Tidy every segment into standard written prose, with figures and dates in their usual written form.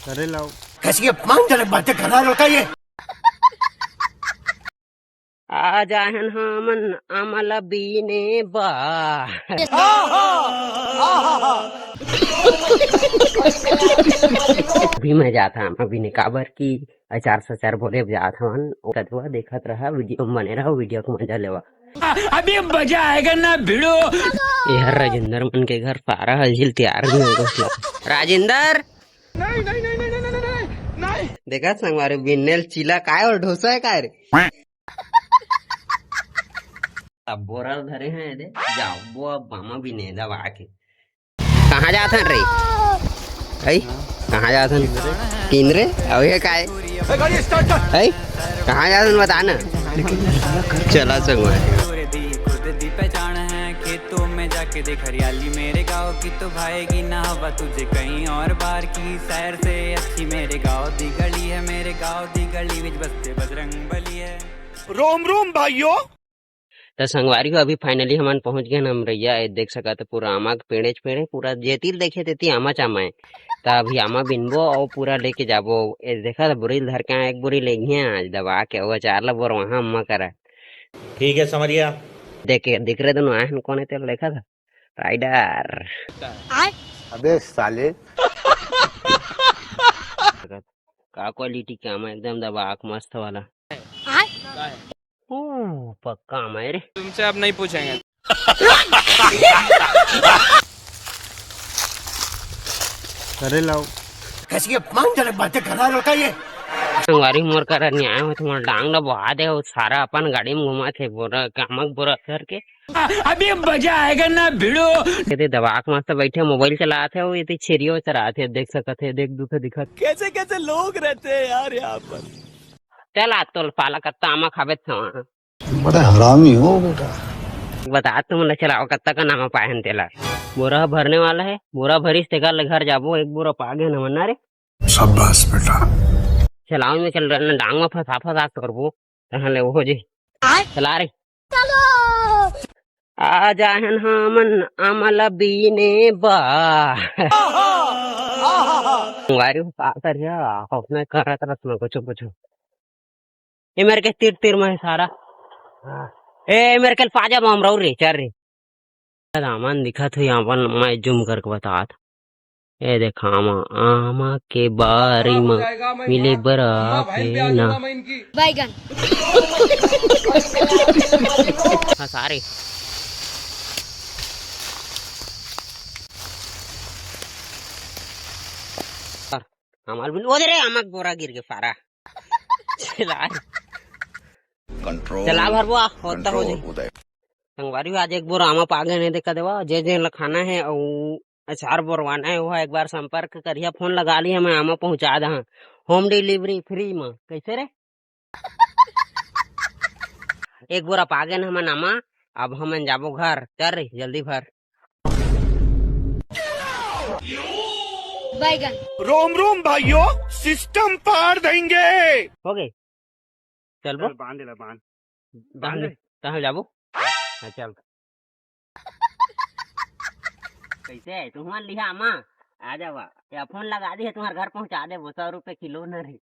अरे लाओ कैसी अपमानजनक बातें कर रहा है लड़का ये। आज आहन हमन आमला बीने बा अभी मैं जाता हूँ अभी ने काबर की अचार सचार बोले जाता हूँ कदवा देखत रहा वीडियो बने रहा वीडियो को मजा लेवा अभी मजा आएगा ना भिड़ो यार राजेंद्र मन के घर सारा हजिल तैयार भी हो गया राजेंद्र नहीं देखा संगवारे बिनेल चिला काय और डोसा है काय रे अब बोरा धरे हैं दे जाओ वो मामा भी ने दबा के कहाँ जाता रे ऐ कहाँ जाता केंद्रे अब ये काय ऐ कहाँ जाता बता ना चला संगवारे पहचान है खेतों में जाके देख हरियाली मेरे गाँव की तो भाएगी ना हवा तुझे कहीं और बार की सैर से अच्छी मेरे गाँव दी गली है मेरे गाँव दी गली विच बसते बजरंग बली है। रोम रोम भाइयों। तो संगवारी को अभी फाइनली हमन पहुंच गए हम रैया देख सका तो पूरा आमा के पेड़े पूरा जेती देखे तेती आमा चामा है तो अभी आमा बिनबो और पूरा लेके जाबो देखा था बुरी धर के एक बुरी ले गई आज दबा के वो चार ला बोर वहां अम्मा करा ठीक है समझिया देखे दिख रहे दोनों आए कौन है तेरे देखा था राइडर अबे साले का क्वालिटी का आमा एकदम दबा आँख मस्त वाला पक्का आमा है रे तुमसे अब नहीं पूछेंगे। अरे लाओ कैसी अपमानजनक बातें कर रहा है लड़का ये। संगवारी मोर कर न्याय हो तुम्हारा डांग ना बहा दे सारा अपन गाड़ी में घुमा थे बोरा कामक बोरा सर के अभी मजा आएगा ना भिड़ो ये दबाक मस्त बैठे मोबाइल चला थे वो ये छेरियो चला थे देख सकते देख दुख दिखा कैसे कैसे लोग रहते हैं यार यहाँ पर। चल आज तो पाला कत्ता आमा खाबे था बड़ा हरामी हो बेटा। बता तुम चलाओ कत्ता का नाम पाए तेला बोरा भरने वाला है बोरा भरीस तेगा घर जाबो एक बोरा पागे न मना रे शाबाश बेटा। चलाओ में चल रहा डांग में फसा करबो रहले वो जी चला रे आ जाहन हमन आमला बीने बा वारी पाकर या अपने करत रस में कुछ ये मेरे के तीर में सारा ए मेरे के पाजा बम रहो रे चल रे सामान दिखा था यहाँ पर मैं जूम करके बता था ये देखा आमा के बारी में मिले बरा ना बैगन हाँ सारे हमारे बिल ओदे रे आमा बोरा गिर के सारा चला कंट्रोल चला भरबो होता हो जाए संगवारी आज एक बोर आमा पागे नहीं देखा देवा जे जे खाना है और अचार बोरवाना है वो एक बार संपर्क करिए फोन लगा लिया मैं आमा पहुंचा दा होम डिलीवरी फ्री में कैसे रे एक बोरा पागे न हमन आमा अब हमन जाबो घर चल रे जल्दी भर बैगन रोम रोम भाइयों सिस्टम पार देंगे। हो गए चल बो बांध जाबो हाँ चल कैसे है तुम लिहा अम्मा आ जावा या फोन लगा दी है तुम्हारे घर पहुंचा दे 100 रुपए किलो न रे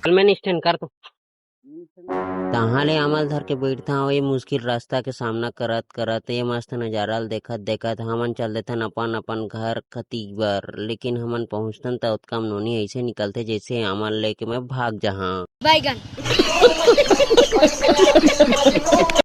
चल मैंने स्टैंड कर तो तहाँ ले अमल धर के बैठता ये मुश्किल रास्ता के सामना करत करत ये मस्त नजारा देखत देखत हमन चल देथन अपन अपन घर खती बर लेकिन हमन पहुंचतन त उत्कम नोनी ऐसे निकलते जैसे अमल लेके मैं भाग जहाँ बैगन